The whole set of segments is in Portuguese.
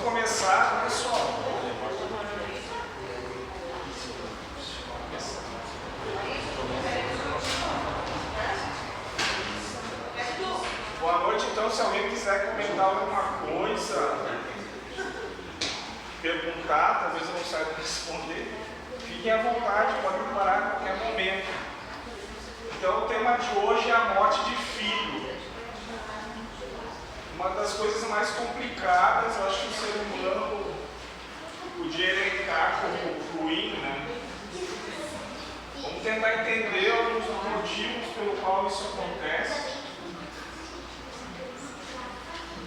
Vamos começar, pessoal. Boa noite, então, se alguém quiser comentar alguma coisa, perguntar, talvez eu não saiba responder, fiquem à vontade, podem parar a qualquer momento. Então, o tema de hoje é a morte de filho. Uma das coisas mais complicadas, eu acho que o ser humano podia elencar como ruim, né? Vamos tentar entender alguns motivos pelo qual isso acontece.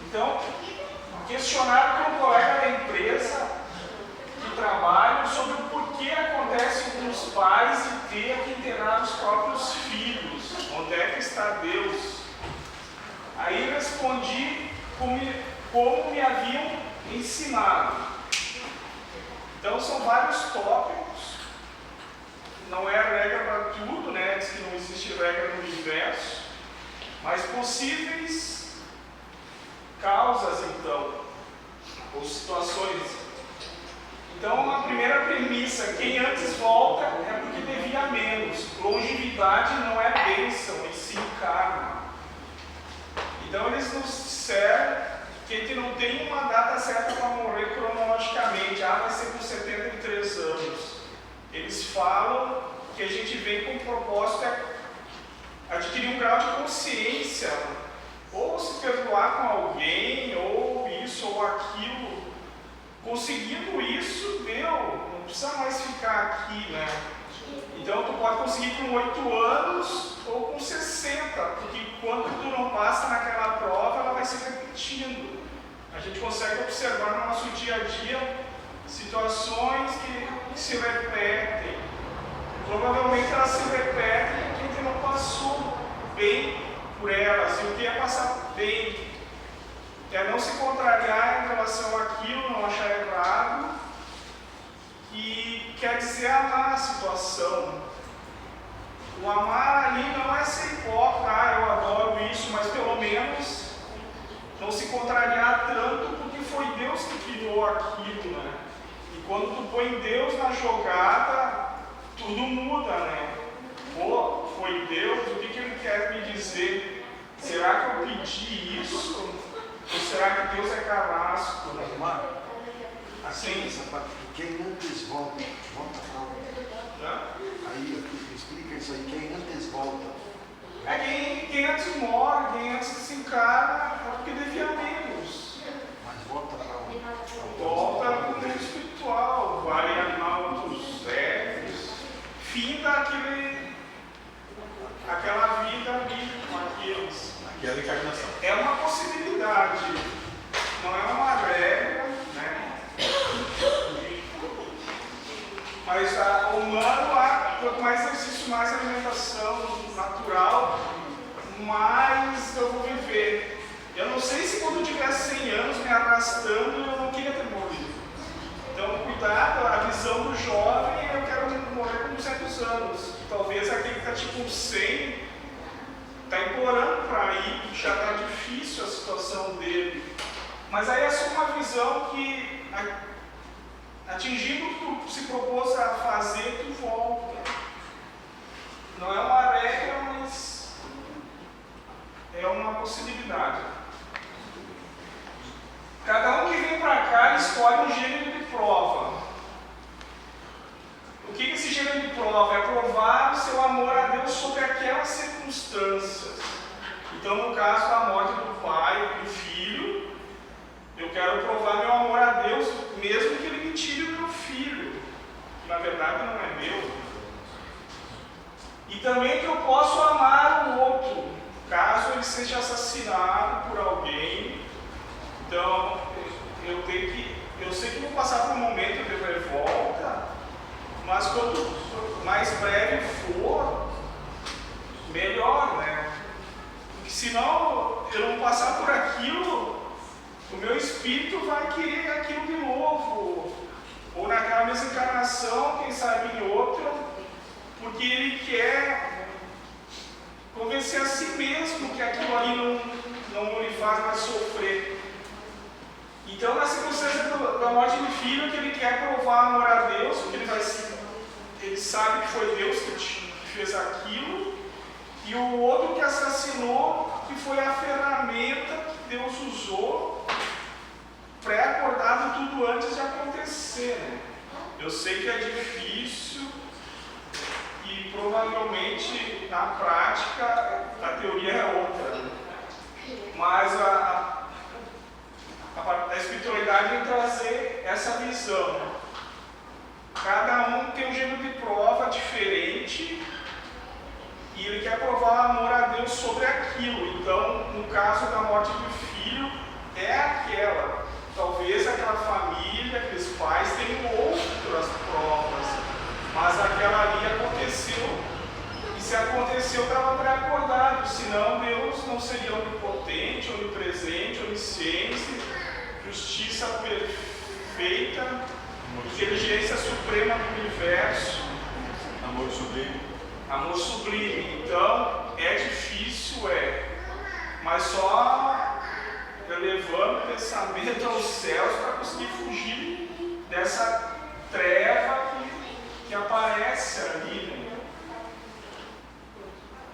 Então, questionaram por um colega da empresa de trabalho sobre o porquê acontece com os pais de ter que enterrar os próprios filhos. Onde é que está Deus? Aí respondi como me haviam ensinado. Então são vários tópicos, não é regra para tudo, né? Diz que não existe regra no universo, mas possíveis causas então, ou situações. Então a primeira premissa, quem antes volta é porque devia menos. Longevidade não é bênção, e sim karma. Então eles nos disseram que a gente não tem uma data certa para morrer cronologicamente. Vai ser com 73 anos. Eles falam que a gente vem com o propósito de adquirir um grau de consciência, ou se perdoar com alguém, ou isso ou aquilo. Conseguindo isso, deu. Não precisa mais ficar aqui, né? Então tu pode conseguir com 8 anos ou com 60, porque quando tu não passa naquela prova, ela vai se repetindo. A gente consegue observar no nosso dia a dia situações que se repetem. Provavelmente elas se repetem porque a gente não passou bem por elas. E o que é passar bem? É não se contrariar em relação àquilo, não achar errado. E quer dizer amar a situação. O amar ali não é ser hipócrita, eu adoro isso, mas pelo menos não se contrariar tanto, porque foi Deus que criou aquilo, né? E quando tu põe Deus na jogada, tudo muda, né? Pô, foi Deus, o que Ele quer me dizer? Será que eu pedi isso? Ou será que Deus é carrasco? Assim, quem antes volta não. Aí explica isso aí, quem antes volta. Quem antes morre, quem antes se encarna, é porque devia menos. Mas volta para onde? Volta para o mundo espiritual, vai animar outros velhos, finda aquela vida ali com aqueles. Aquela encarnação. É uma possibilidade, não é uma regra, né? Mas o humano, quanto mais exercício, mais alimentação natural, mais eu vou viver. Eu não sei se quando eu tiver 100 anos me arrastando, eu não queria ter morrido. Então, cuidado, a visão do jovem, eu quero morrer com 200 anos. Talvez aquele que está tipo 100, está implorando para ir, já está difícil a situação dele. Mas aí é só uma visão que, atingindo o que tu se propôs a fazer, tu volta. Não é uma regra, mas é uma possibilidade. Cada um que vem para cá escolhe um gênero de prova. O que esse gênero de prova? É provar o seu amor a Deus sobre aquelas circunstâncias. Então, no caso da morte do pai, do filho, eu quero provar meu amor a Deus, mesmo que Ele me tire o meu filho, que na verdade não é meu. E também que eu posso amar o outro, caso ele seja assassinado por alguém. Então, eu sei que vou passar por um momento de revolta, mas quanto mais breve for, melhor, né? Porque senão eu não passar por aquilo, o meu espírito vai querer aquilo de novo, ou naquela mesma encarnação, quem sabe em outra, porque ele quer convencer a si mesmo que aquilo ali não lhe faz mais sofrer. Então, na circunstância da morte do filho, que ele quer provar amor a Deus, porque ele sabe que foi Deus que fez aquilo, e o outro que assassinou, que foi a ferramenta que Deus usou, pré-acordado tudo antes de acontecer. Né? Eu sei que é difícil e provavelmente na prática a teoria é outra, mas a espiritualidade vem trazer essa visão. Cada um tem um gênero de prova diferente e ele quer provar amor a Deus sobre aquilo. Então, no caso da morte do filho, é aquela. Talvez aquela família, aqueles pais tenham outras provas, mas aquela ali aconteceu. E se aconteceu, estava pré-acordado. Senão, Deus não seria onipotente, onipresente, onisciente, justiça perfeita, inteligência suprema do universo. Amor sublime. Amor sublime. Então, é difícil, mas só elevando o pensamento aos céus para conseguir fugir dessa treva que aparece ali. Né?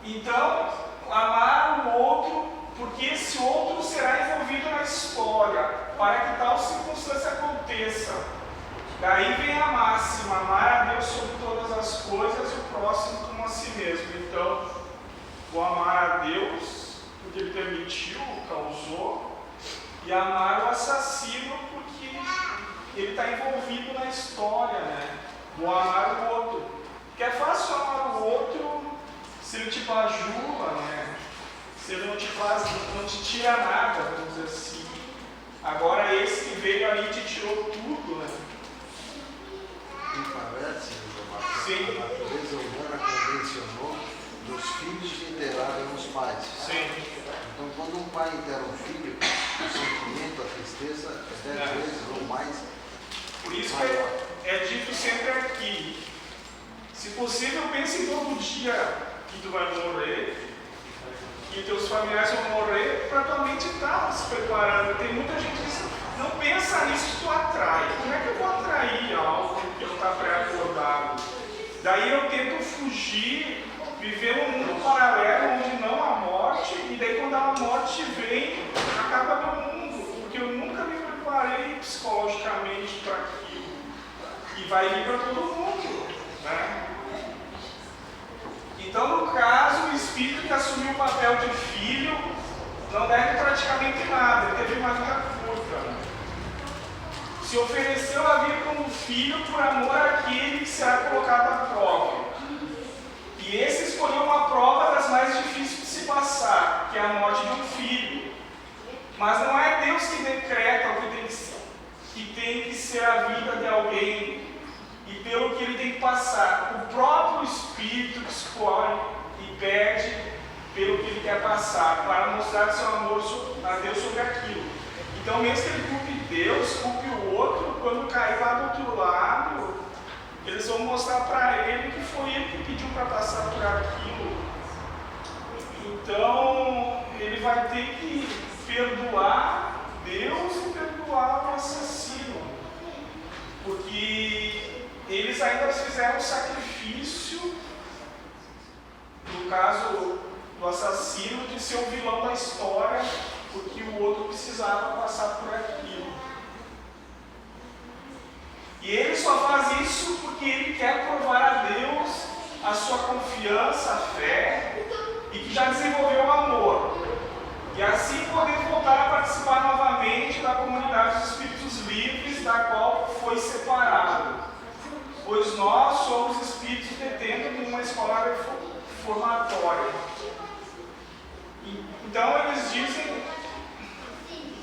Então, amar o outro, porque esse outro será envolvido na história, para que tal circunstância aconteça. Daí vem a máxima, amar a Deus sobre todas as coisas e o próximo como a si mesmo. Então, vou amar a Deus, porque Ele permitiu, causou, e amar o assassino, porque ele está envolvido na história, né? Vou amar o outro. Porque é fácil amar o outro se ele te bajula, né? Se ele não te tira nada, vamos dizer assim. Agora esse que veio ali te tirou tudo, né? Me parece, Sim. a natureza humana convencionou dos filhos enterrarem os pais. Sim. Então, quando um pai enterra um filho, o sentimento, a tristeza é 10 vezes ou mais. Por isso que é dito sempre aqui, se possível, pense em todo dia que tu vai morrer, que teus familiares vão morrer, para tua mente estar se preparando. Tem muita gente que diz, não pensa nisso, tu atrai. Como é que eu vou atrair algo que não está pré-acordado? Daí eu tento fugir, viver um mundo paralelo onde não há morte, e daí quando a morte vem, acaba meu mundo, porque eu nunca me preparei psicologicamente para aquilo. E vai vir para todo mundo, né? Então, no caso, o espírito que assumiu o papel de filho não deve praticamente nada, ele teve uma vida curta. Se ofereceu a vida como filho por amor àquele que será colocado à prova. E esse escolheu uma prova das mais difíceis de se passar, que é a morte de um filho. Mas não é Deus que decreta o que tem que ser a vida de alguém e pelo que ele tem que passar. O próprio Espírito que escolhe e pede pelo que ele quer passar, para mostrar seu amor a Deus sobre aquilo. Então, mesmo que ele culpe Deus, culpe o outro, quando cair lá do outro lado, eles vão mostrar para ele que foi ele que pediu para passar por aquilo. Então, ele vai ter que perdoar Deus e perdoar o assassino. Porque eles ainda fizeram um sacrifício, no caso do assassino, de ser o vilão da história, porque o outro precisava passar por aquilo. E ele só faz isso porque ele quer provar a Deus a sua confiança, a fé, e que já desenvolveu o amor. E assim poder voltar a participar novamente da comunidade dos Espíritos Livres, da qual foi separado. Pois nós somos espíritos detendo numa escola formatória. Então eles dizem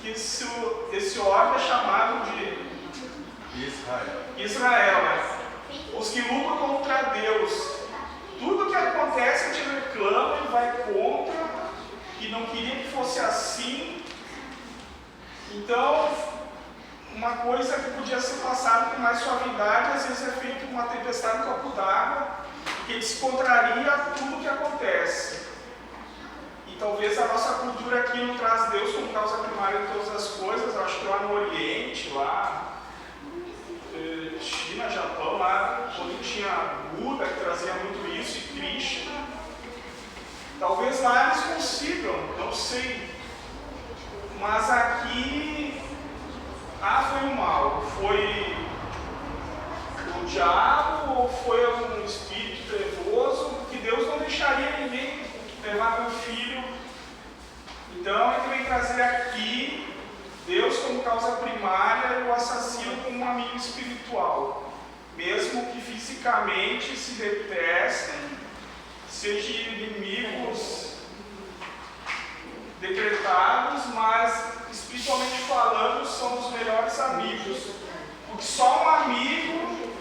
que esse órgão é chamado de Israel, né? Os que lutam contra Deus. Tudo que acontece a gente reclama e vai contra, e não queria que fosse assim. Então, uma coisa que podia ser passada com mais suavidade, às vezes é feito uma tempestade no copo d'água, que descontraria tudo que acontece. talvez a nossa cultura aqui não traz Deus como causa primária de todas as coisas. Eu acho que lá no Oriente, lá, China, Japão, lá, quando tinha Buda, que trazia muito isso, e Krishna, talvez lá eles consigam, não sei. Mas aqui, foi o mal, foi o diabo ou foi algum espírito trevoso, que Deus não deixaria ninguém levar meu filho. Então ele vem trazer aqui Deus como causa primária e o assassino como um amigo espiritual, mesmo que fisicamente se detestem, sejam inimigos decretados, mas espiritualmente falando são os melhores amigos, porque só um amigo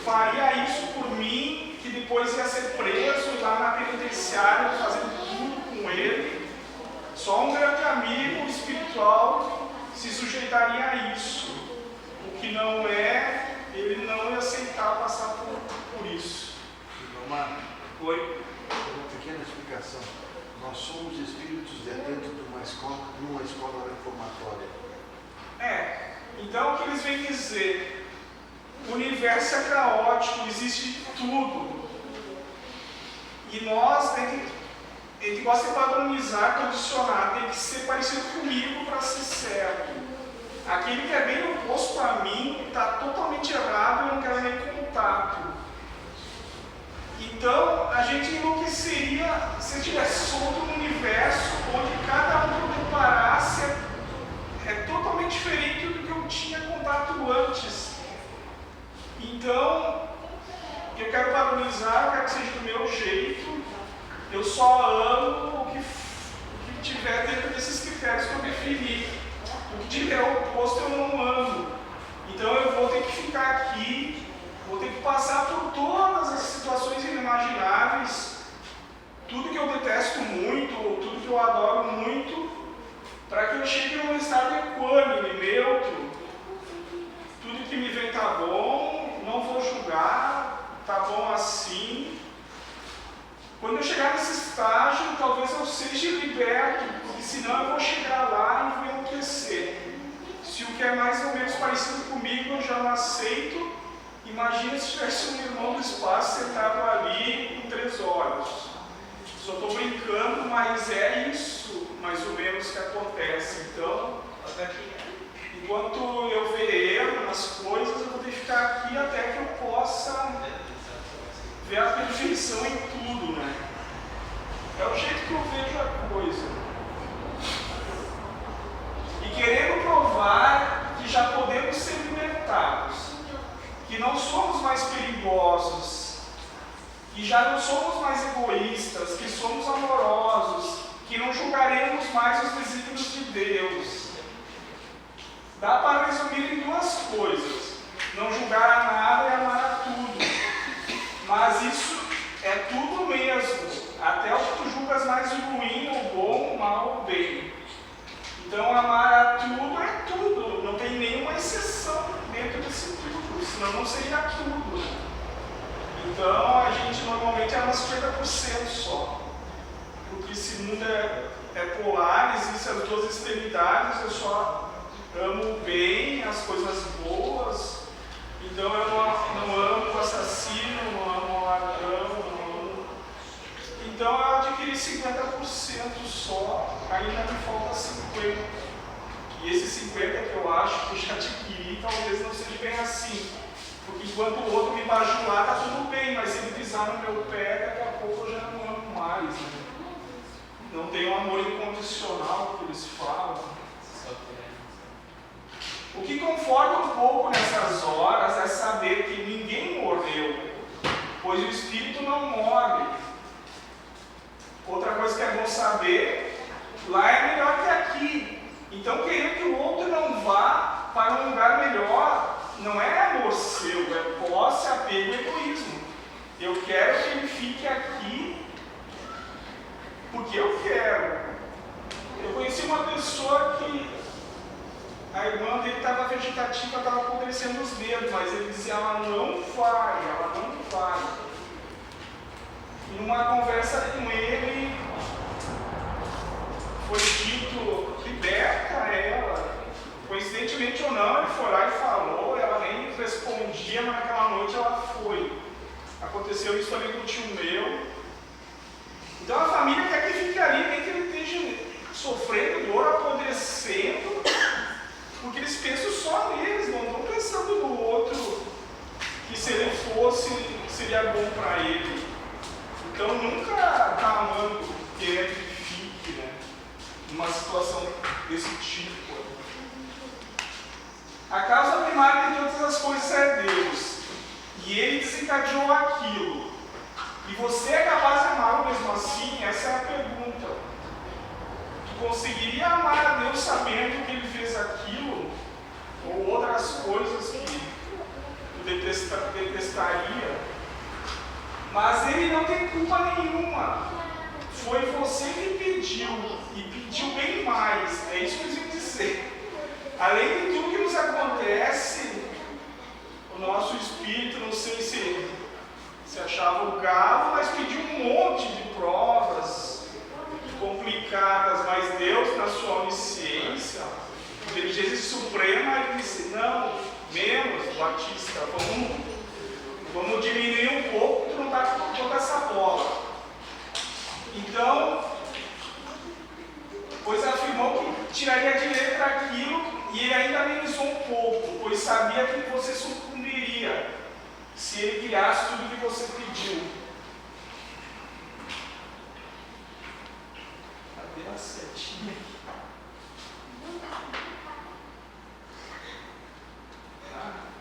faria isso por mim, que depois ia ser preso lá na penitenciária fazendo tudo com ele. Só um grande amigo espiritual se sujeitaria a isso. O que não é, ele não ia aceitar passar por isso. Oi? Uma pequena explicação. Nós somos espíritos dentro de uma escola reformatória. Então o que eles vêm dizer? O universo é caótico, existe tudo. E nós, a gente gosta de padronizar, condicionar, tem que ser parecido comigo para ser certo. Aquele que é bem oposto a mim está totalmente errado, eu não quero nem contato. Então a gente enlouqueceria se estivesse solto no universo onde cada um que eu comparasse é totalmente diferente do que eu tinha contato antes. Então, eu quero padronizar, eu quero que seja do meu jeito. Eu só amo o que tiver dentro desses critérios que eu defini. O que tiver oposto eu não amo. Então eu vou ter que ficar aqui, vou ter que passar por todas as situações inimagináveis, tudo que eu detesto muito, ou tudo que eu adoro muito, para que eu chegue num estado equânime, neutro. Tudo que me vem tá bom, não vou julgar, tá bom assim. Quando eu chegar nesse estágio, talvez eu seja liberto, porque senão eu vou chegar lá e vou enlouquecer. Se o que é mais ou menos parecido comigo eu já não aceito, imagina se tivesse um irmão do espaço sentado ali com 3 olhos. Só estou brincando, mas é isso mais ou menos que acontece. Então, enquanto eu ver erro nas coisas, eu vou ter que ficar aqui até que eu possa ver a perfeição em tudo, né? É o jeito que eu vejo a coisa. E querendo provar que já podemos ser libertados, que não somos mais perigosos, que já não somos mais egoístas, que somos amorosos, que não julgaremos mais os desígnios de Deus. Dá para resumir em 2 coisas: não julgar a nada e amar a tudo. Mas isso é tudo mesmo, até o que tu julgas mais ruim, ou bom, ou mal, ou bem. Então amar a tudo é tudo, não tem nenhuma exceção dentro desse tudo, senão não seria tudo. Então a gente normalmente ama 50% só, porque esse mundo é polar, existem as 2 extremidades, eu só amo o bem, as coisas boas. Então eu não amo o assassino, não amo o ladrão, não amo. Então eu adquiri 50% só, ainda me falta 50%. E esse 50% que eu acho que eu já adquiri, talvez não seja bem assim. Porque enquanto o outro me bajular, tá tudo bem, mas se ele pisar no meu pé, daqui a pouco eu já não amo mais. Né? Não tem um amor incondicional que eles falam. O que conforta um pouco nessas horas é saber que ninguém morreu, pois o espírito não morre. Outra coisa que é bom saber, lá é melhor que aqui. Então querer que o outro não vá para um lugar melhor não é amor seu, é posse, apego e egoísmo. Eu quero que ele fique aqui porque eu quero. Eu conheci uma pessoa que a irmã dele estava vegetativa, estava apodrecendo os dedos, mas ele dizia, ela não vai. E numa conversa com ele, foi dito, liberta ela. Coincidentemente ou não, ele foi lá e falou, ela nem respondia, mas naquela noite ela foi. Aconteceu isso também com o tio meu. Então a família quer que fique ali, nem que ele esteja sofrendo dor, apodrecendo, porque eles pensam só neles, não estão pensando no outro, que se ele fosse, seria bom para ele. Então nunca está amando querendo que fique, né? Numa situação desse tipo. A causa primária de todas as coisas é Deus. E Ele desencadeou aquilo. E você é capaz de amá-lo mesmo assim? Essa é a pergunta. Tu conseguiria amar a Deus sabendo que Ele fez aquilo? Ou outras coisas que tu detestaria? Mas Ele não tem culpa nenhuma. Foi você que pediu. E pediu bem mais. É isso que eu quis dizer. Além de tudo que nos acontece, o nosso espírito, não sei se achava o galo, mas pediu um monte de provas complicadas, mas Deus, na sua onisciência, inteligência suprema, ele disse, não, menos, Batista, vamos diminuir um pouco, tu não está com toda essa bola. Então, pois afirmou que tiraria de letra aquilo, e ele ainda amenizou um pouco, pois sabia que você sucumbiria se ele criasse tudo que você pediu. Cadê a setinha?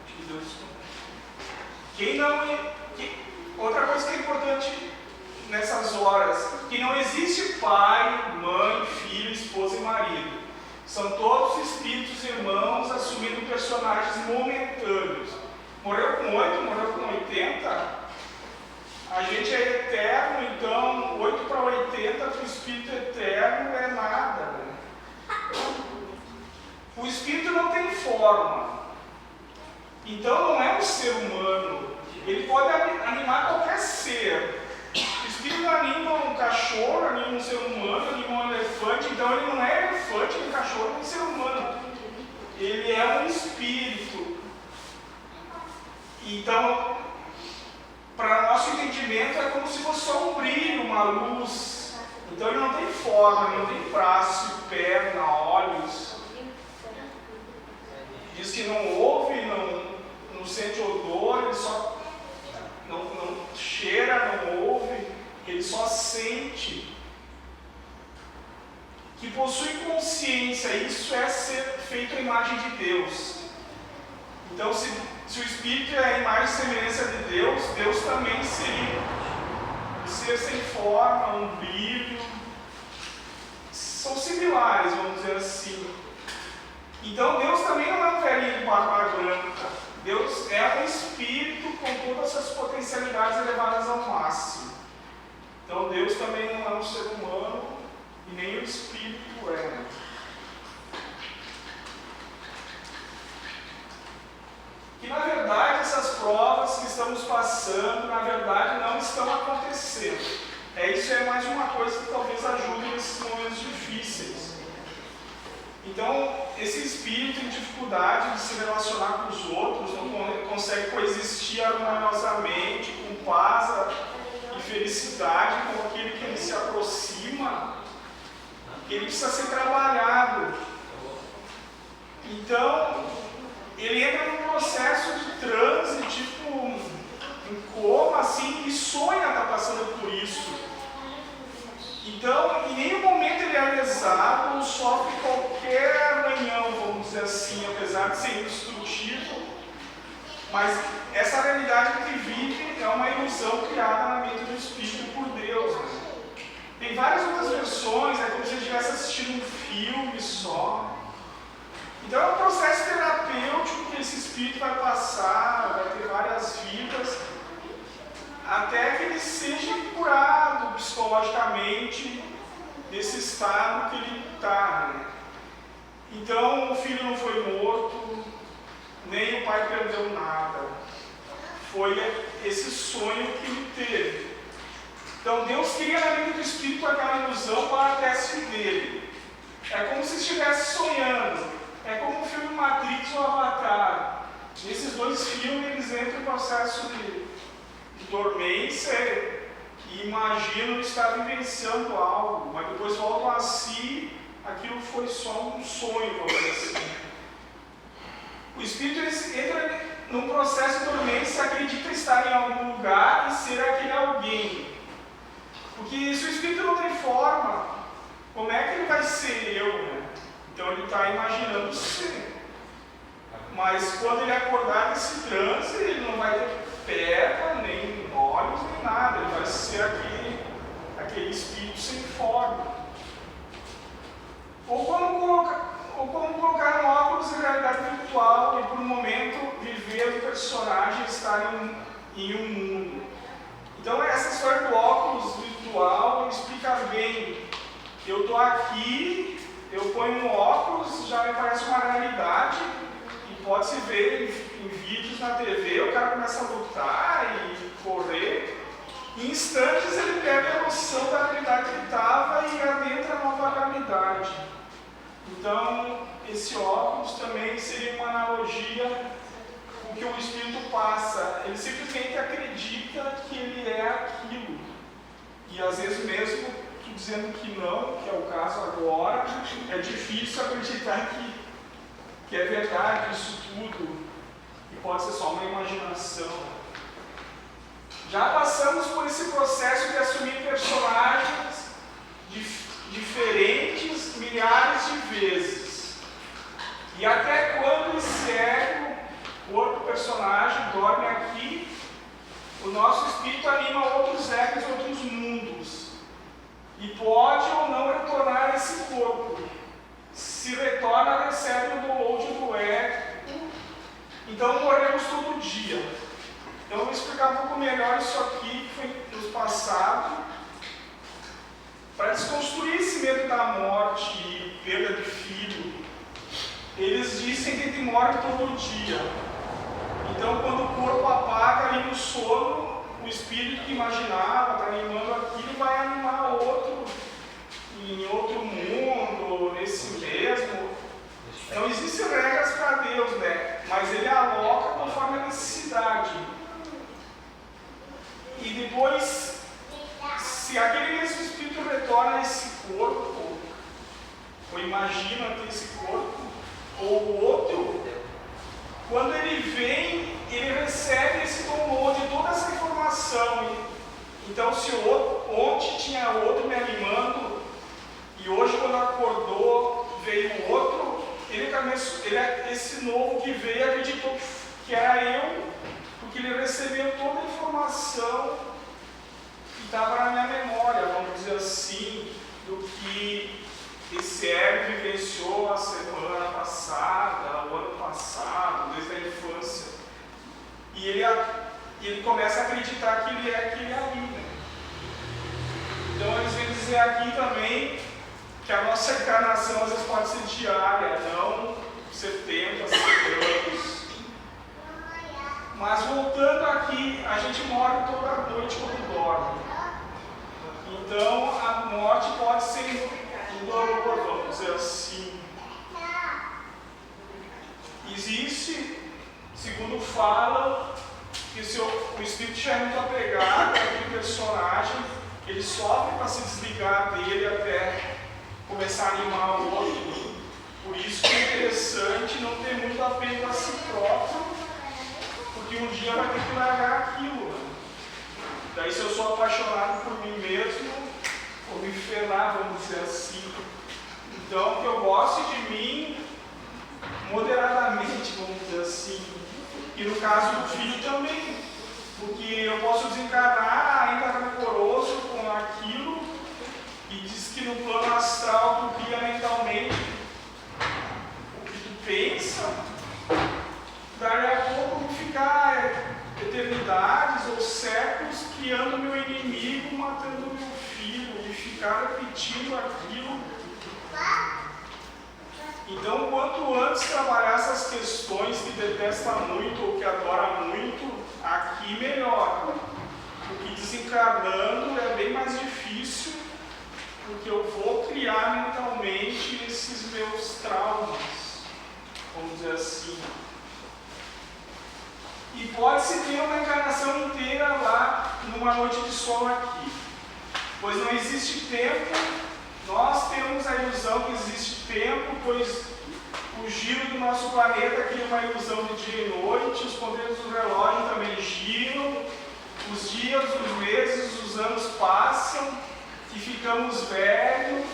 Acho que deu isso. Outra coisa que é importante nessas horas, que não existe pai, mãe, filho, esposa e marido. São todos espíritos irmãos assumindo personagens momentâneos. Morreu com 8, morreu com 80. A gente é eterno, então 8 para 80 para o espírito eterno é nada. Né? O espírito não tem forma. Então não é um ser humano. Ele pode animar qualquer ser. O espírito anima um cachorro, anima um ser humano, anima um elefante. Então ele não é elefante, nem cachorro, nem ser humano. Ele é um espírito. Então, para nosso entendimento, é como se fosse só um brilho, uma luz. Então ele não tem forma, ele não tem braço, perna, olhos. Diz que não ouve, não sente odor, ele só não cheira, não ouve, ele só sente. Que possui consciência, isso é ser feito à imagem de Deus. Então, se o Espírito é a imagem e semelhança de Deus, Deus também seria um ser sem forma, um brilho. São similares, vamos dizer assim. Então, Deus também não é um velhinho de barba branca. Deus é um Espírito com todas as potencialidades elevadas ao máximo. Então, Deus também não é um ser humano e nem o Espírito é. Que na verdade essas provas que estamos passando, na verdade não estão acontecendo. Isso é mais uma coisa que talvez ajude nesses momentos difíceis. Então, esse espírito em dificuldade de se relacionar com os outros, não consegue coexistir harmoniosamente, com paz e felicidade com aquele que ele se aproxima, ele precisa ser trabalhado. Então, ele entra num processo de transe, tipo um coma, assim, e sonha estar passando por isso. Então, em nenhum momento ele é lesado ou sofre qualquer arranhão, vamos dizer assim, apesar de ser indestrutível. Mas essa realidade que vive é uma ilusão criada na mente do Espírito por Deus. Né? Tem várias outras versões, é como se ele estivesse assistindo um filme só. Então é um processo terapêutico que esse espírito vai passar, vai ter várias vidas, até que ele seja curado psicologicamente desse estado que ele está. Né? Então o filho não foi morto, nem o pai perdeu nada. Foi esse sonho que ele teve. Então Deus cria na mente do espírito aquela ilusão para a teste dele. É como se estivesse sonhando. É como o filme Matrix ou Avatar. Nesses dois filmes eles entram em processo de dormência e imaginam estar vivenciando algo, mas depois voltam a si, aquilo foi só um sonho, vamos dizer assim. O espírito entra num processo de dormência, acredita estar em algum lugar e ser aquele alguém. Porque se o espírito não tem forma, como é que ele vai ser eu, né? Então ele está imaginando ser. Mas quando ele acordar desse transe, ele não vai ter perna, nem olhos, nem nada. Ele vai ser aquele espírito sem forma. Ou como colocar um óculos de realidade virtual e por um momento viver o personagem estar em um mundo. Então essa história do óculos virtual explica bem. Eu estou aqui, eu ponho um óculos, já me parece uma realidade, e pode-se ver em vídeos na TV, o cara começa a lutar e correr. Em instantes ele perde a noção da realidade que ele estava e adentra a nova realidade. Então, esse óculos também seria uma analogia com o que o espírito passa. Ele simplesmente acredita que ele é aquilo. E às vezes mesmo dizendo que não, que é o caso agora, é difícil acreditar que é verdade isso tudo. E pode ser só uma imaginação. Já passamos por esse processo de assumir personagens diferentes milhares de vezes. E até quando esse ego, corpo, personagem, dorme aqui, o nosso espírito anima outros egos, outros mundos. E pode ou não retornar a esse corpo. Se retorna, recebe o download do ego. Então morremos todo dia. Então eu vou explicar um pouco melhor isso aqui, que foi nos passado, para desconstruir esse medo da morte e perda de filho. Eles dizem que a gente morre todo dia. Então quando o corpo apaga ali no sono, o espírito que imaginava, está animando aquilo, vai animar outro em outro mundo, nesse mesmo. Não existem regras para Deus, né? Mas ele aloca conforme a necessidade. E depois, se aquele mesmo espírito retorna a esse corpo, ou imagina ter esse corpo, ou o outro, quando ele vem, ele recebe esse download, toda essa informação. Então, se ontem tinha outro me animando, e hoje, quando acordou, veio outro, esse novo que veio acreditou que era eu, porque ele recebeu toda a informação que estava na minha memória, vamos dizer assim, do que esse ego vivenciou a semana passada, o ano passado, desde a infância. E ele começa a acreditar que ele é aquele ali, né? Então eles vêm dizer aqui também que a nossa encarnação às vezes pode ser diária, não 70, 100 anos. Mas voltando aqui, a gente morre toda noite quando dorme. Então a morte pode ser indolor, vamos dizer assim. Existe, segundo falam, que o espírito já é muito apegado àquele personagem, ele sofre para se desligar dele até começar a animar o outro. Por isso que é interessante não ter muito apego a si próprio, porque um dia vai ter que largar aquilo. Né? Daí, se eu sou apaixonado por mim mesmo, vou me ferrar, vamos dizer assim. Então, que eu goste de mim moderadamente, vamos dizer assim. E no caso do filho também, porque eu posso desencarnar ainda rancoroso com aquilo, e diz que no plano astral tu cria mentalmente o que tu pensa, daí a pouco vou ficar eternidades ou séculos criando meu inimigo, matando meu filho, e ficar repetindo aquilo. Então, quanto antes trabalhar essas questões que detesta muito ou que adora muito, aqui melhor. Porque desencarnando é bem mais difícil porque eu vou criar mentalmente esses meus traumas, vamos dizer assim. E pode-se ter uma encarnação inteira lá numa noite de sol aqui, pois não existe tempo. Nós temos a ilusão que existe tempo, pois o giro do nosso planeta cria uma ilusão de dia e noite, os poderes do relógio também giram, os dias, os meses, os anos passam e ficamos velhos.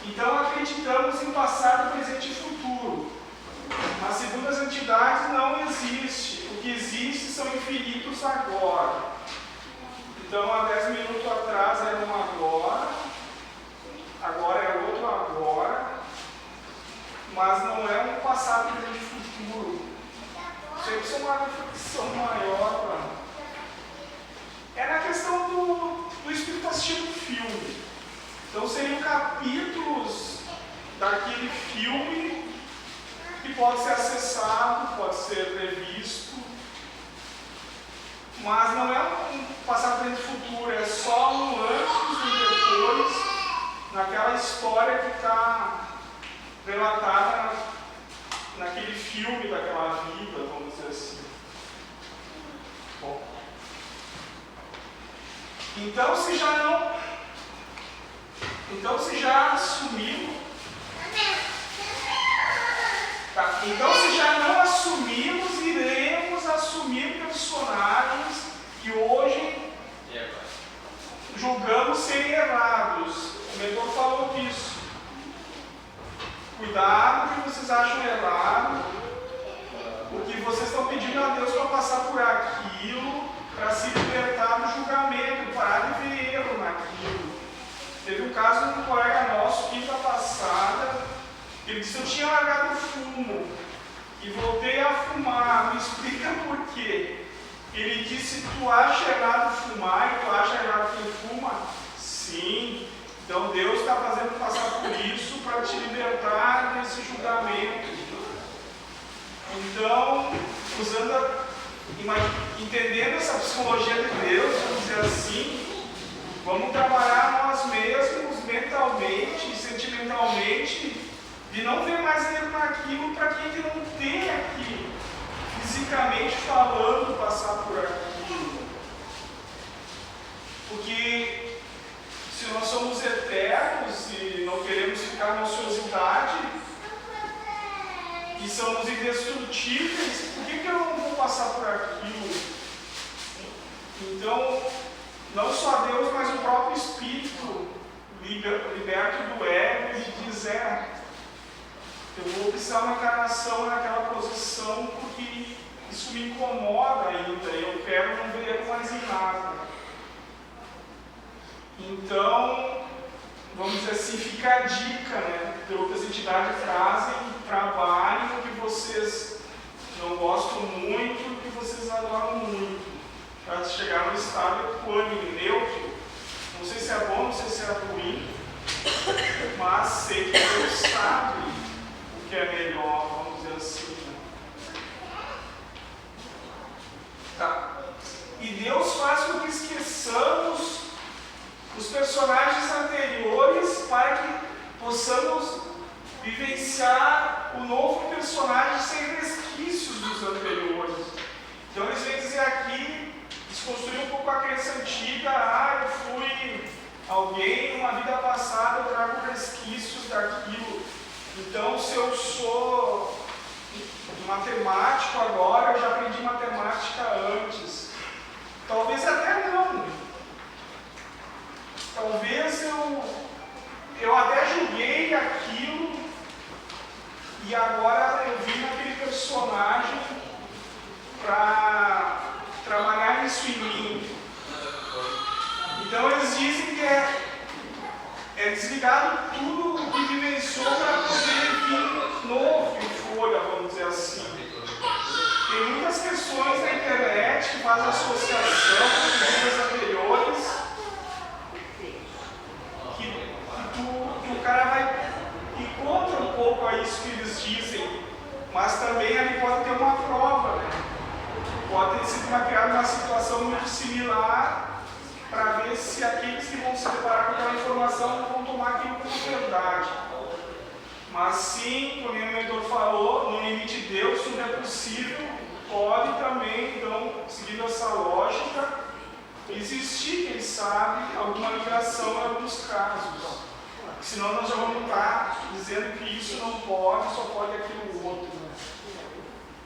Então acreditamos em passado, presente e futuro. Mas segundo as entidades não existe. O que existe são infinitos agora. Então há 10 minutos atrás era um agora, agora é outro agora, mas não é um passado, presente e futuro. Isso é uma reflexão maior. É na questão do espírito assistindo filme. Então seriam capítulos daquele filme que pode ser acessado, pode ser revisto, mas não é um passado, presente e futuro, é só um antes e depois, naquela história que está relatada naquele filme daquela vida, vamos dizer assim. Bom. Então se já assumimos, tá? Então se já não assumimos, iremos assumir personagens que hoje julgamos serem errados. O mentor falou disso. Cuidado que vocês acham errado, porque vocês estão pedindo a Deus para passar por aquilo, para se libertar do julgamento, parar de ver erro naquilo. Teve um caso de um colega nosso, quinta passada, ele disse: eu tinha largado o fumo e voltei a fumar. Me explica por quê? Ele disse: tu acha errado fumar e tu acha errado quem fuma? Sim. Então Deus está fazendo passar por isso para te libertar desse julgamento. Então, entendendo essa psicologia de Deus, vamos dizer assim, vamos trabalhar nós mesmos mentalmente e sentimentalmente, de não ver mais erro naquilo para que a gente não tenha que, fisicamente falando, passar por aquilo. Porque se nós somos eternos e não queremos ficar na ociosidade e somos indestrutíveis, por que eu não vou passar por aquilo? Então, não só Deus, mas o próprio Espírito liberto do ego e diz: eu vou precisar uma encarnação naquela posição porque isso me incomoda ainda, eu quero não ver mais em nada. Então, vamos dizer assim, fica a dica, né? Pelo que as entidades trazem, trabalhem o que vocês não gostam muito e o que vocês adoram muito, para chegar no estado equânime, neutro. Não sei se é bom, não sei se é ruim, mas sei que Deus sabe o que é melhor, vamos dizer assim. Tá. E Deus faz com que esqueçamos os personagens anteriores para que possamos vivenciar o novo personagem sem resquícios dos anteriores. Então eles vêm dizer aqui, desconstruir um pouco a crença antiga: eu fui alguém numa vida passada, eu trago resquícios daquilo. Então se eu sou matemático agora, eu já aprendi matemática antes. Talvez até não. Talvez eu até julguei aquilo e agora eu vi naquele personagem para trabalhar isso em mim. Então eles dizem que é desligado tudo o que vivenciou para poder vir novo em folha, vamos dizer assim. Tem muitas questões na internet que fazem associação com vidas anteriores, que o cara vai e contra um pouco a isso que eles dizem, mas também ali pode ter uma prova, né? Pode ter sido criada uma situação muito similar para ver se aqueles que vão se deparar com aquela informação vão tomar tomar aquilo como verdade. Mas sim, como o mentor falou, no limite de Deus tudo é possível, pode também, então, seguindo essa lógica, existir, quem sabe, alguma ligação em alguns casos. Senão nós já vamos estar dizendo que isso não pode, só pode aquilo outro.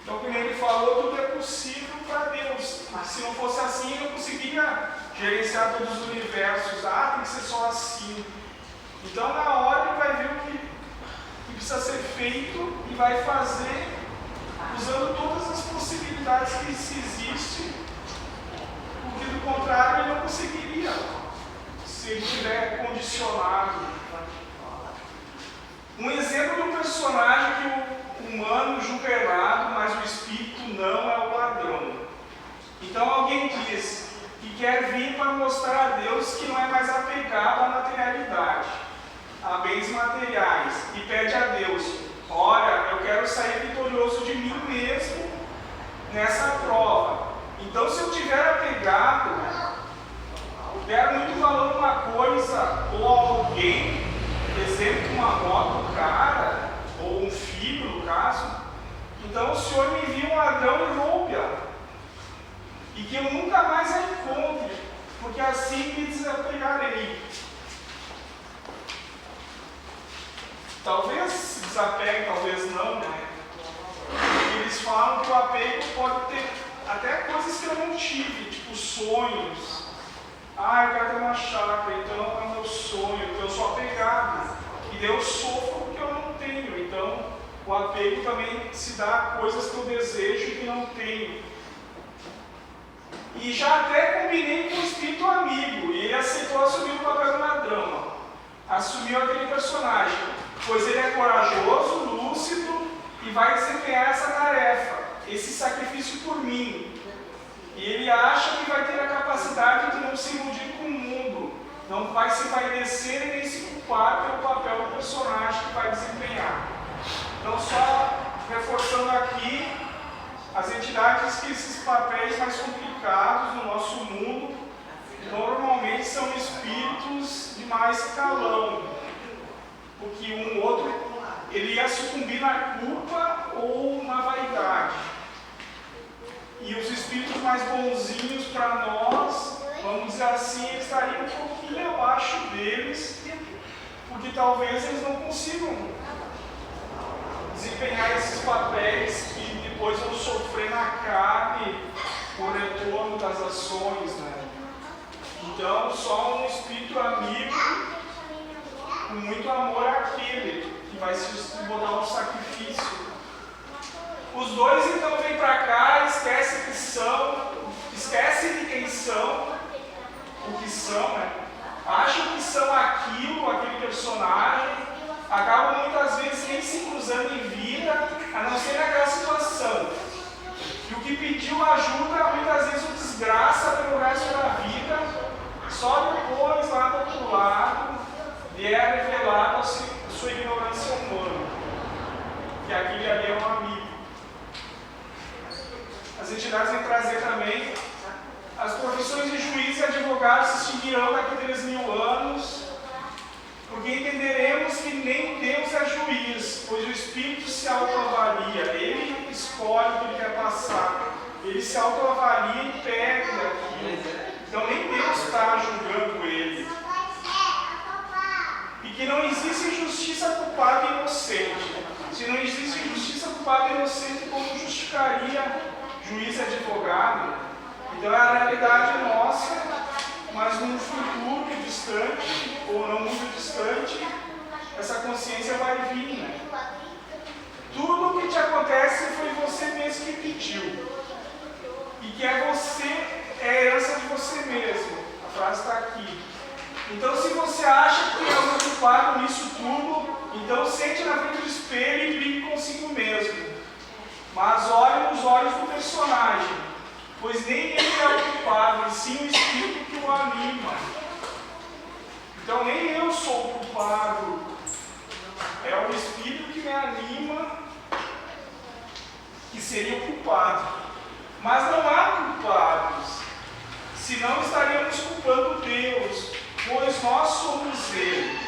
Então, como ele falou, tudo é possível para Deus. Se não fosse assim, eu não conseguiria gerenciar todos os universos. Ah, tem que ser só assim. Então, na hora, ele vai ver o que precisa ser feito e vai fazer usando todas as possibilidades que se existem, porque do contrário ele não conseguiria, se ele estiver condicionado. Um exemplo de um personagem que o humano julga errado, mas o espírito não, é o ladrão. Então alguém diz que quer vir para mostrar a Deus que não é mais apegado à materialidade, a bens materiais, e pede a Deus: olha, eu quero sair vitorioso de mim mesmo nessa prova. Então, se eu tiver apegado, der muito valor a uma coisa ou a alguém, por exemplo, uma moto cara, ou um filho, no caso, então o Senhor me envia um ladrão e roube-a, e que eu nunca mais a encontre, porque assim me desapegarei. Talvez se desapegue, talvez não, né? Eles falam que o apego pode ter até coisas que eu não tive, tipo sonhos. Ah, eu quero ter uma chácara, então é o meu sonho, então eu sou apegado. E daí eu sofro porque eu não tenho. Então o apego também se dá a coisas que eu desejo e que não tenho. E já até combinei com o espírito amigo, e ele aceitou assumir o papel do ladrão. Assumiu aquele personagem, pois ele é corajoso, lúcido e vai desempenhar essa tarefa, esse sacrifício por mim. E ele acha que vai ter a capacidade de não se iludir com o mundo, não vai se envaidecer e nem se culpar pelo papel do personagem que vai desempenhar. Então, só reforçando aqui, as entidades que esses papéis mais complicados no nosso mundo normalmente são espíritos de mais calão, porque um outro ele ia sucumbir na culpa ou na vaidade. E os espíritos mais bonzinhos para nós, vamos dizer assim, eles estariam um pouquinho abaixo deles, porque talvez eles não consigam desempenhar esses papéis que depois vão sofrer na carne por retorno das ações, né? Então, só um espírito amigo, com muito amor àquele que vai se botar um sacrifício. Os dois então vêm para cá, esquecem de quem são, o que são, né? Acham que são aquilo, aquele personagem, acabam muitas vezes nem se cruzando em vida, a não ser naquela situação. E o que pediu ajuda, muitas vezes o desgraça pelo resto da vida, só depois, lá do outro lado, vier revelado a sua ignorância humana, que aquele ali é um amigo. As entidades vêm trazer também as profissões de juiz e advogado se extinguirão daqui a 3.000 anos, porque entenderemos que nem Deus é juiz, pois o Espírito se autoavalia, ele escolhe o que ele quer passar, ele se autoavalia e pede aquilo. Então nem Deus está julgando ele. E que não existe justiça culpada e inocente. Se não existe justiça culpada e inocente, como justificaria juiz e advogado? Então é a realidade nossa, mas num futuro distante, ou não muito distante, essa consciência vai vir, né? Tudo o que te acontece foi você mesmo que pediu. E que é você, é a herança de você mesmo. A frase está aqui. Então, se você acha que tem algum culpado nisso tudo, então sente na frente do espelho e brigue consigo mesmo. Mas olhe nos olhos do personagem, pois nem ele é o culpado, e sim o espírito que o anima. Então, nem eu sou o culpado, é o espírito que me anima, que seria o culpado. Mas não há culpados, senão estaríamos culpando Deus, pois nós somos Ele.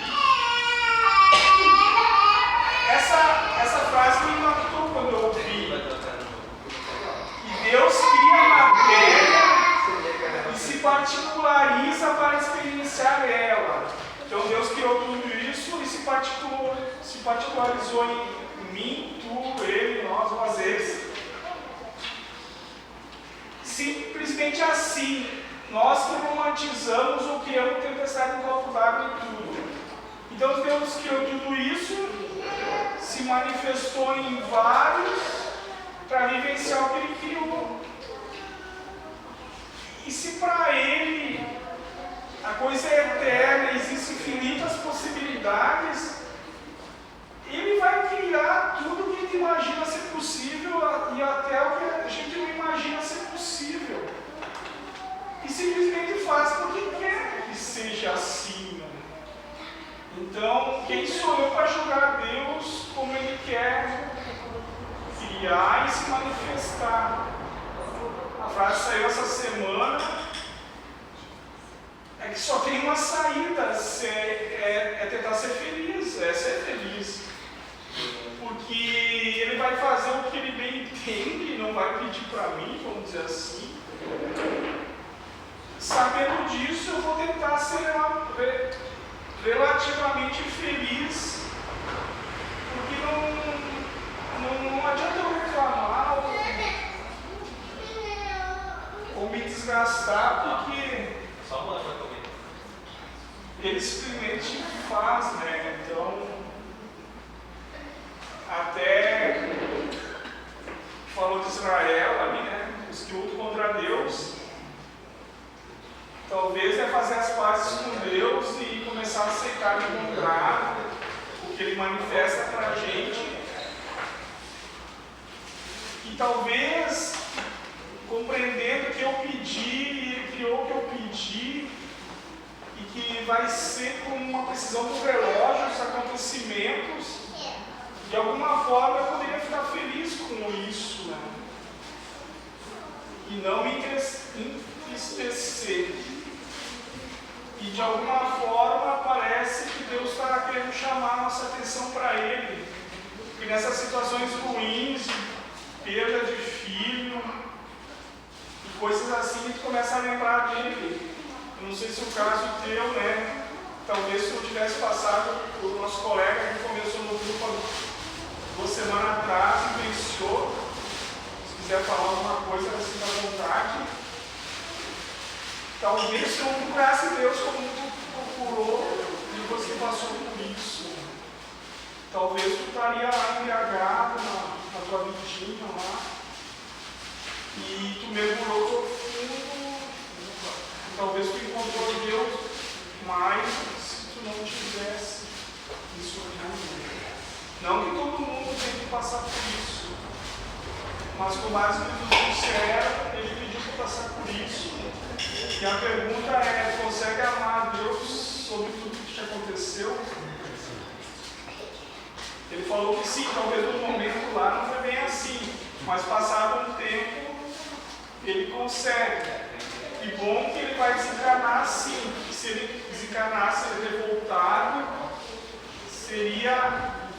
essa frase me impactou quando eu ouvi. E Deus cria a matéria e se particulariza para experienciar ela. Então Deus criou tudo isso e se particularizou em mim, tu, ele, nós, eles. Simplesmente assim, nós que romantizamos ou criamos tempestade em copo d'água e tudo. Então Deus criou tudo isso, se manifestou em vários para vivenciar o que Ele criou. E se para Ele a coisa é eterna, existem infinitas possibilidades, Ele vai criar tudo o que Ele imagina ser possível e até o que a gente não imagina ser possível. E simplesmente faz porque quer que seja assim. Né? Então, quem sou eu para julgar Deus como Ele quer criar e se manifestar? A frase saiu essa semana, é que só tem uma saída, é tentar ser feliz, é ser feliz. Porque Ele vai fazer o que Ele bem entende, não vai pedir para mim, vamos dizer assim. Sabendo disso, eu vou tentar ser relativamente feliz, porque não adianta eu reclamar ou me desgastar, porque Ele simplesmente faz, né? Então, até falou de Israel ali, né? Os que lutam contra Deus. Talvez é fazer as pazes com Deus e começar a aceitar e encontrar o que Ele manifesta para a gente. E talvez, compreendendo que eu pedi, Ele criou o que eu pedi, e que vai ser como uma precisão do relógio, os acontecimentos, de alguma forma eu poderia ficar feliz com isso, né? E não me entristecer. E de alguma forma parece que Deus está querendo chamar a nossa atenção para Ele. Porque nessas situações ruins, de perda de filho, e coisas assim, a gente começa a lembrar dele. Eu não sei se o caso teu, né? Talvez se eu tivesse passado, o nosso colega que começou no grupo 2 semanas atrás, vivenciou. Se quiser falar alguma coisa, sinta à vontade. Talvez se eu procurasse Deus como tu procurou e você passou por isso. Talvez tu estaria lá embriagado na tua vidinha lá. E tu mergulhou profundo. Talvez tu encontrou Deus mais se tu não tivesse isso aqui. Não que todo mundo tenha que passar por isso. Mas com base no que Jesus disseram, Ele pediu para passar por isso. E a pergunta é, consegue amar a Deus sobre tudo que te aconteceu? Ele falou que sim, talvez no momento lá não foi bem assim, mas passado um tempo, ele consegue. E bom que ele vai desencarnar sim, porque se ele desencarnasse, ele ter voltado, seria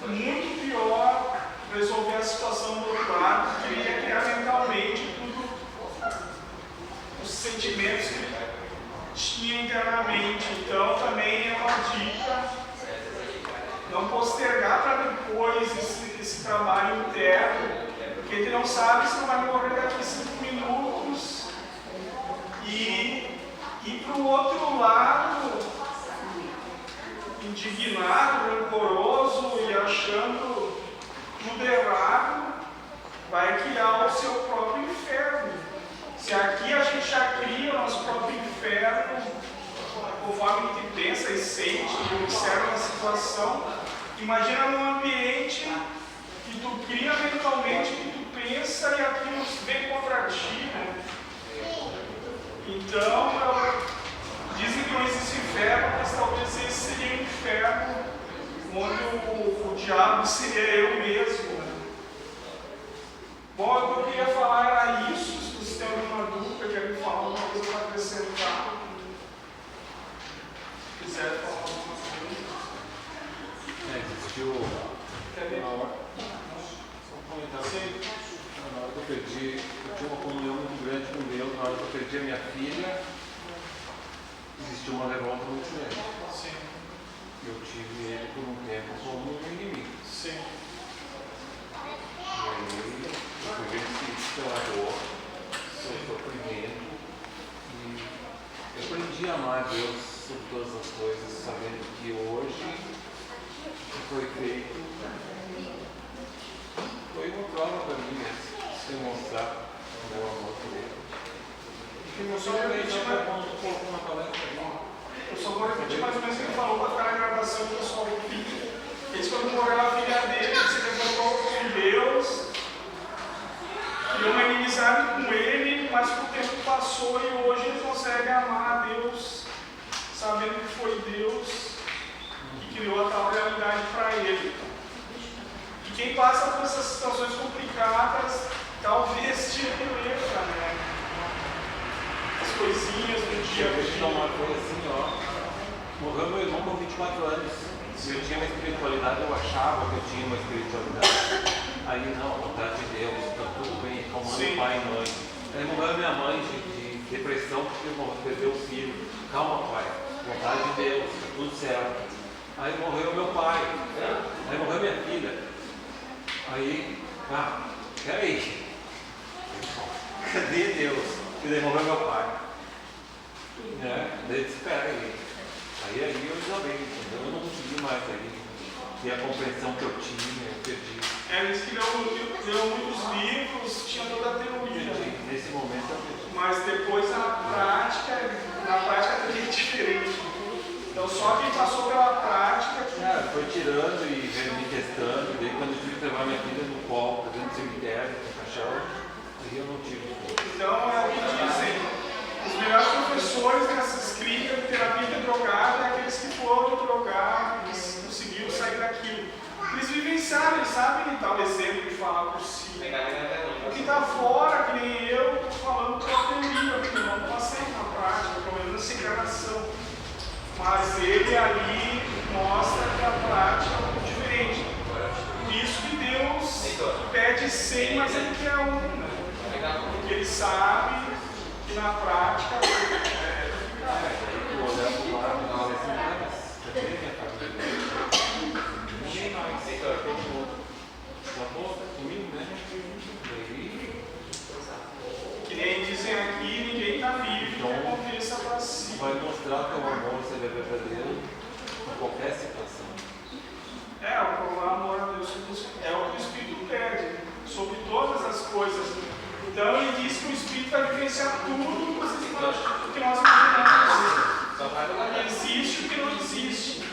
muito pior resolver a situação do outro lado, porque ele ia criar mentalmente tudo, os sentimentos que ele tinha internamente. Então também é uma dica, não postergar para depois esse trabalho interno, porque ele não sabe se não vai morrer daqui 5 minutos e ir para o outro lado, indignado, rancoroso e achando tudo errado, vai criar o seu próprio inferno. Se aqui a gente já cria o nosso próprio inferno, conforme a gente pensa e sente e observa a situação, imagina num ambiente que tu cria mentalmente, que tu pensa e aquilo vem contra ti, né? Então, dizem que não existe inferno, mas talvez esse seria o inferno onde o diabo seria eu mesmo, né? Bom, o que eu queria falar era isso. Se você tem alguma dúvida, quer me falar alguma coisa para acrescentar, se quiser falar alguma coisa. Existiu tinha uma comunhão muito grande com Deus. Na hora que eu perdi a minha filha, existiu uma revolta muito grande. Sim. Eu tive ele por um tempo como um inimigo. Sim. E aí eu fui vencido pela dor, pelo sofrimento. E eu aprendi a amar a Deus sobre todas as coisas, sabendo que hoje o que foi feito foi uma prova para mim, se mostrar o meu amor por ele. Eu só vou repetir mais ou menos o que ele falou para ficar na gravação do pessoal do filho. Eles, quando morreram a filha dele, se levantou com Deus, criou uma inimizade com ele, mas o tempo passou e hoje ele consegue amar a Deus, sabendo que foi Deus que criou a tal realidade para ele. E quem passa por essas situações complicadas, talvez tire letra, né? As coisinhas do dia a dia. Foi assim, ó. Morreu meu irmão com 24 anos. Se eu tinha uma espiritualidade, eu achava que eu tinha uma espiritualidade. Aí não, a vontade de Deus, está tudo bem, acalmando pai e mãe. Aí morreu minha mãe de depressão porque perdeu o filho. Calma, pai, vontade de Deus, está tudo certo. Aí morreu meu pai, aí morreu minha filha. Aí, peraí, cadê Deus? E daí morreu meu pai. Daí disse, espera aí. Aí eu já bem, entendeu? Eu não consegui mais aí. E a compreensão que eu tinha, eu perdi. Ele leu muitos livros, tinha toda a teoria. Nesse momento eu perdi. Mas depois na prática é bem diferente. Então só quem passou pela prática foi tirando e me testando. E daí quando eu tive que levar minha filha no colo, dentro do cemitério, no caixão, aí eu não tive. Então é o que dizem. Os melhores professores nessa escrita de terapia de drogada é aqueles que foram drogados, conseguiram sair daquilo. Eles vivenciaram, eles sabem dar o exemplo de falar por si. O que está fora, que nem eu, estou falando pela teoria, porque eu não passei na prática, pelo menos nessa encarnação. Mas ele ali mostra que a prática é um pouco diferente. Por isso que Deus pede 100, mas ele quer um, né? Porque ele sabe que na prática que nem dizem aqui, ninguém está vivo, então confessa para si. Vai mostrar teu amor, se ele é verdadeiro, em qualquer situação. O amor a Deus é o que o Espírito pede sobre todas as coisas. Então ele diz que o Espírito vai vivenciar tudo que nós imaginamos. Existe o que não existe.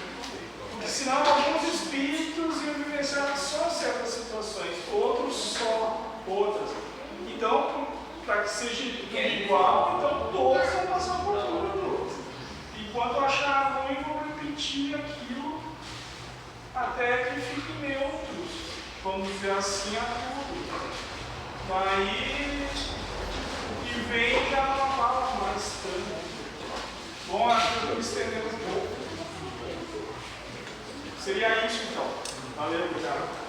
Porque senão alguns espíritos iam vivenciar só certas situações, outros só outras. Então, para que seja tudo igual, então todos vão passar por tudo. Enquanto achar ruim, vão repetir aquilo até que fiquem neutros. Vamos dizer assim a tudo. Daí o que vem já não fala mais tanto. Bom, acho que eu estou me estendendo um pouco. Seria isso então. Valeu, obrigado.